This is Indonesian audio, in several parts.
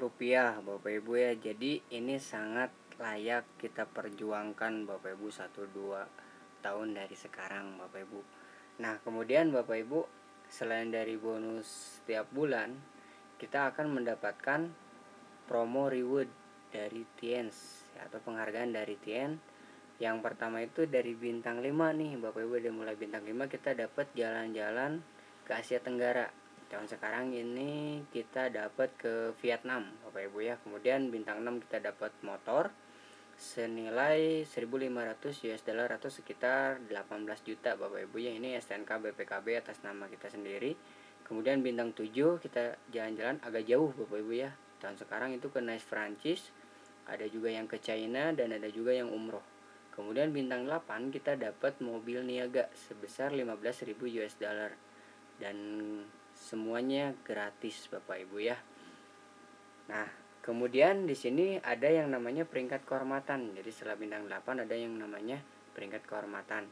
rupiah Bapak Ibu ya. Jadi ini sangat layak kita perjuangkan Bapak Ibu 1-2 tahun dari sekarang Bapak Ibu. Nah kemudian Bapak Ibu, selain dari bonus setiap bulan, kita akan mendapatkan promo reward dari Tiens atau penghargaan dari Tien. Yang pertama itu dari bintang 5 nih Bapak Ibu. Dari mulai bintang 5 kita dapat jalan-jalan ke Asia Tenggara. Tahun sekarang ini kita dapat ke Vietnam Bapak Ibu ya. Kemudian bintang 6 kita dapat motor senilai 1.500 US dollar atau sekitar 18 juta Bapak Ibu ya. Ini STNK BPKB atas nama kita sendiri. Kemudian bintang 7 kita jalan-jalan agak jauh Bapak Ibu ya. Tahun sekarang itu ke Nice Prancis, ada juga yang ke China, dan ada juga yang umroh. Kemudian bintang 8 kita dapat mobil niaga sebesar 15.000 US dollar. Dan semuanya gratis Bapak Ibu ya. Nah, kemudian di sini ada yang namanya peringkat kehormatan. Jadi setelah bintang 8 ada yang namanya peringkat kehormatan.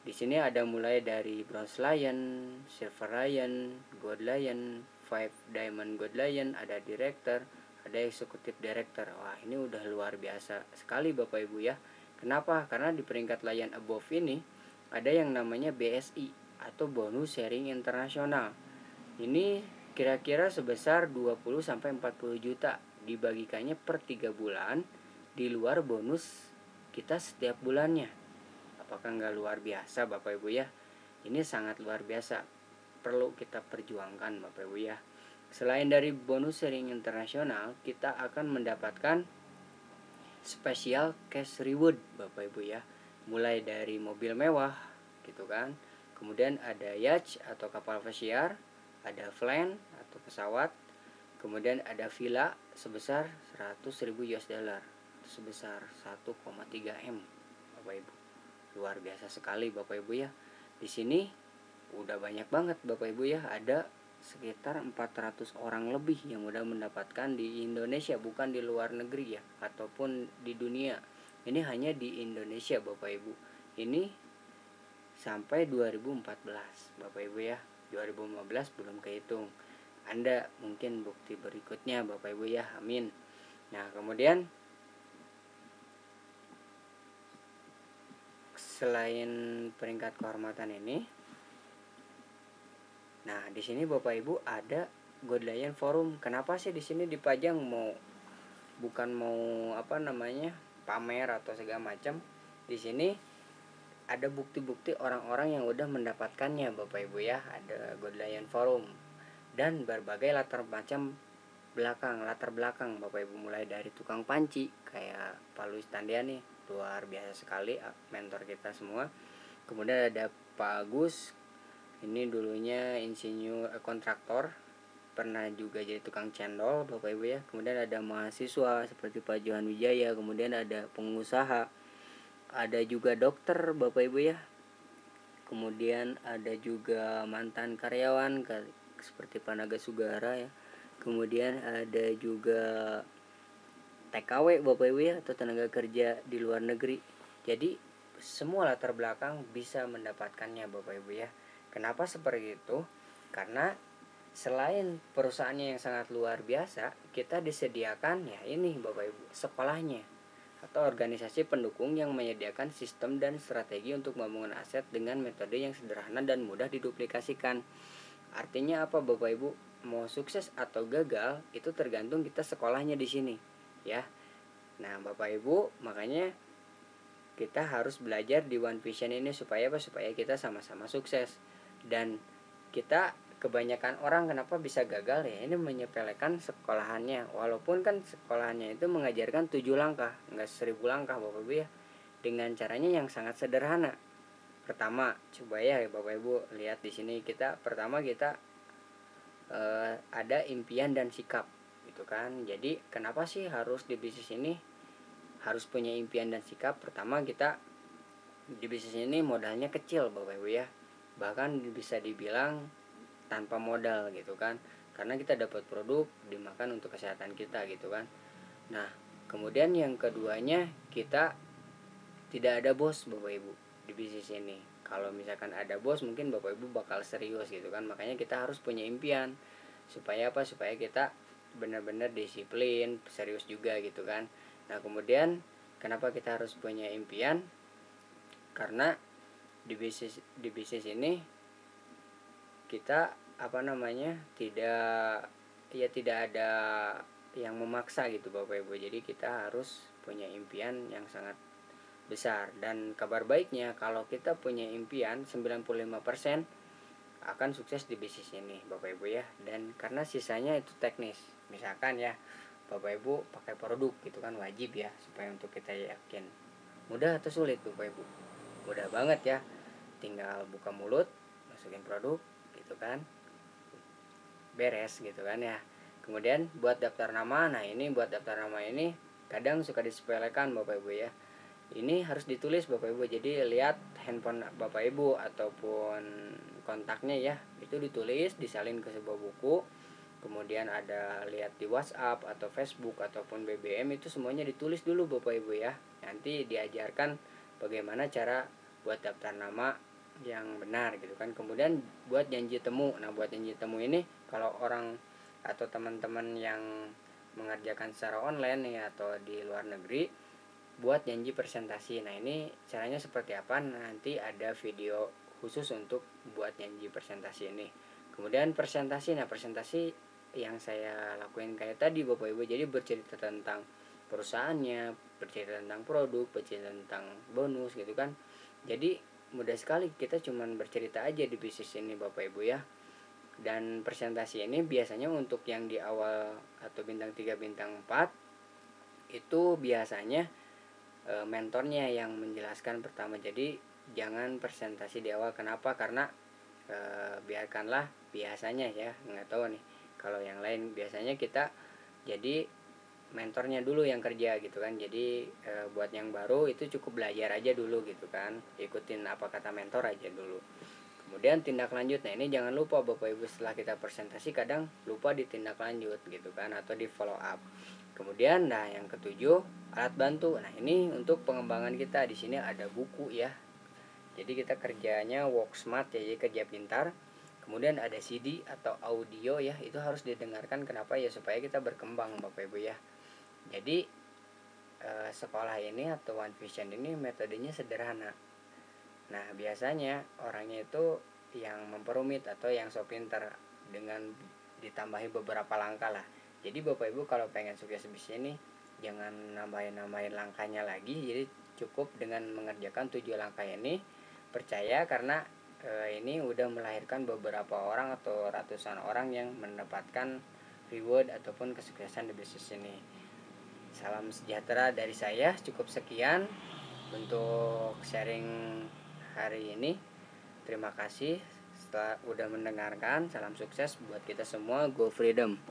Di sini ada mulai dari Bronze Lion, Silver Lion, Gold Lion, 5 Diamond Gold Lion, ada Director, ada Executive Director. Wah, ini udah luar biasa sekali Bapak Ibu ya. Kenapa? Karena di peringkat Lion Above ini ada yang namanya BSI atau bonus sharing internasional. Ini kira-kira sebesar 20-40 juta, dibagikannya per 3 bulan di luar bonus kita setiap bulannya. Apakah nggak luar biasa Bapak Ibu ya? Ini sangat luar biasa, perlu kita perjuangkan Bapak Ibu ya. Selain dari bonus sharing internasional, kita akan mendapatkan special cash reward Bapak Ibu ya. Mulai dari mobil mewah gitu kan. Kemudian ada yacht atau kapal pesiar, ada plane atau pesawat, kemudian ada villa sebesar 100.000 US dollar, sebesar 1,3 M Bapak Ibu. Luar biasa sekali Bapak Ibu ya. Di sini udah banyak banget Bapak Ibu ya, ada sekitar 400 orang lebih yang udah mendapatkan di Indonesia, bukan di luar negeri ya, ataupun di dunia. Ini hanya di Indonesia Bapak Ibu. Ini sampai 2014 Bapak Ibu ya. 2015 belum kehitung. Anda mungkin bukti berikutnya Bapak Ibu ya. Amin. Nah, kemudian selain peringkat kehormatan ini, nah di sini Bapak Ibu ada Gold Lion Forum. Kenapa sih di sini dipajang, bukan mau pamer atau segala macam. Di sini ada bukti-bukti orang-orang yang udah mendapatkannya Bapak Ibu ya. Ada Gold Lion Forum dan berbagai latar belakang Bapak Ibu, mulai dari tukang panci kayak Pak Luis Tandiani, luar biasa sekali mentor kita semua. Kemudian ada Pak Agus, ini dulunya insinyur kontraktor, pernah juga jadi tukang cendol Bapak Ibu ya. Kemudian ada mahasiswa seperti Pak Johan Wijaya, kemudian ada pengusaha, ada juga dokter Bapak Ibu ya. Kemudian ada juga mantan karyawan seperti Pak Naga Sugara ya. Kemudian ada juga TKW Bapak Ibu ya, atau tenaga kerja di luar negeri. Jadi semua latar belakang bisa mendapatkannya Bapak Ibu ya. Kenapa seperti itu? Karena selain perusahaannya yang sangat luar biasa, kita disediakan ya ini Bapak Ibu, sekolahnya atau organisasi pendukung yang menyediakan sistem dan strategi untuk membangun aset dengan metode yang sederhana dan mudah diduplikasikan. Artinya apa Bapak Ibu? Mau sukses atau gagal itu tergantung kita sekolahnya di sini ya. Nah Bapak Ibu, makanya kita harus belajar di One Vision ini supaya apa? Supaya kita sama-sama sukses. Dan kita kebanyakan orang kenapa bisa gagal ya, ini menyepelekan sekolahannya. Walaupun kan sekolahannya itu mengajarkan 7 langkah, enggak 1000 langkah Bapak Ibu ya. Dengan caranya yang sangat sederhana. Pertama, coba ya Bapak Ibu lihat di sini, kita ada impian dan sikap gitu kan. Jadi kenapa sih harus di bisnis ini harus punya impian dan sikap? Pertama, kita di bisnis ini modalnya kecil Bapak Ibu ya. Bahkan bisa dibilang tanpa modal gitu kan. Karena kita dapat produk dimakan untuk kesehatan kita gitu kan. Nah, kemudian yang keduanya, kita tidak ada bos Bapak Ibu di bisnis ini. Kalau misalkan ada bos, mungkin Bapak Ibu bakal serius gitu kan. Makanya kita harus punya impian. Supaya apa? Supaya kita benar-benar disiplin, serius juga gitu kan. Nah kemudian kenapa kita harus punya impian? Karena di bisnis ini kita tidak ada yang memaksa gitu Bapak Ibu. Jadi kita harus punya impian yang sangat besar. Dan kabar baiknya kalau kita punya impian 95% akan sukses di bisnis ini Bapak Ibu ya. Dan karena sisanya itu teknis. Misalkan ya Bapak Ibu pakai produk gitu kan, wajib ya supaya untuk kita yakin. Mudah atau sulit Bapak Ibu? Mudah banget ya. Tinggal buka mulut, masukin produk gitu kan, beres gitu kan ya. Kemudian buat daftar nama, nah ini buat daftar nama ini kadang suka disepelekan Bapak Ibu ya. Ini harus ditulis Bapak Ibu. Jadi lihat handphone Bapak Ibu ataupun kontaknya ya, itu ditulis, disalin ke sebuah buku. Kemudian ada lihat di WhatsApp atau Facebook ataupun BBM, itu semuanya ditulis dulu Bapak Ibu ya. Nanti diajarkan bagaimana cara buat daftar nama yang benar gitu kan. Kemudian buat janji temu. Nah buat janji temu ini kalau orang atau teman-teman yang mengerjakan secara online ya atau di luar negeri, buat janji presentasi. Nah ini caranya seperti apa, nanti ada video khusus untuk buat janji presentasi ini. Kemudian presentasi, nah presentasi yang saya lakuin kayak tadi Bapak Ibu, jadi bercerita tentang perusahaannya, bercerita tentang produk, bercerita tentang bonus gitu kan. Jadi mudah sekali, kita cuman bercerita aja di bisnis ini Bapak Ibu ya. Dan presentasi ini biasanya untuk yang di awal atau bintang 3 bintang 4 itu biasanya mentornya yang menjelaskan pertama. Jadi jangan presentasi di awal. Kenapa? Karena biarkanlah, biasanya ya, nggak tahu nih kalau yang lain, biasanya kita jadi mentornya dulu yang kerja gitu kan. Jadi buat yang baru itu cukup belajar aja dulu gitu kan, ikutin apa kata mentor aja dulu. Kemudian tindak lanjut, nah ini jangan lupa Bapak Ibu, setelah kita presentasi kadang lupa ditindak lanjut gitu kan, atau di follow up. Kemudian nah yang ketujuh, alat bantu. Nah ini untuk pengembangan kita, di sini ada buku ya. Jadi kita kerjanya work smart ya, jadi kerja pintar. Kemudian ada CD atau audio ya, itu harus didengarkan. Kenapa ya? Supaya kita berkembang Bapak Ibu ya. Jadi sekolah ini atau One Vision ini metodenya sederhana. Nah biasanya orangnya itu yang memperumit atau yang so pintar dengan ditambahi beberapa langkah lah. Jadi Bapak Ibu kalau pengen sukses di sini, jangan nambahin langkahnya lagi. Jadi cukup dengan mengerjakan 7 langkah ini. Percaya, karena ini udah melahirkan beberapa orang atau ratusan orang yang mendapatkan reward ataupun kesuksesan di bisnis ini. Salam sejahtera dari saya. Cukup sekian untuk sharing hari ini. Terima kasih setelah udah mendengarkan. Salam sukses buat kita semua. Go Freedom.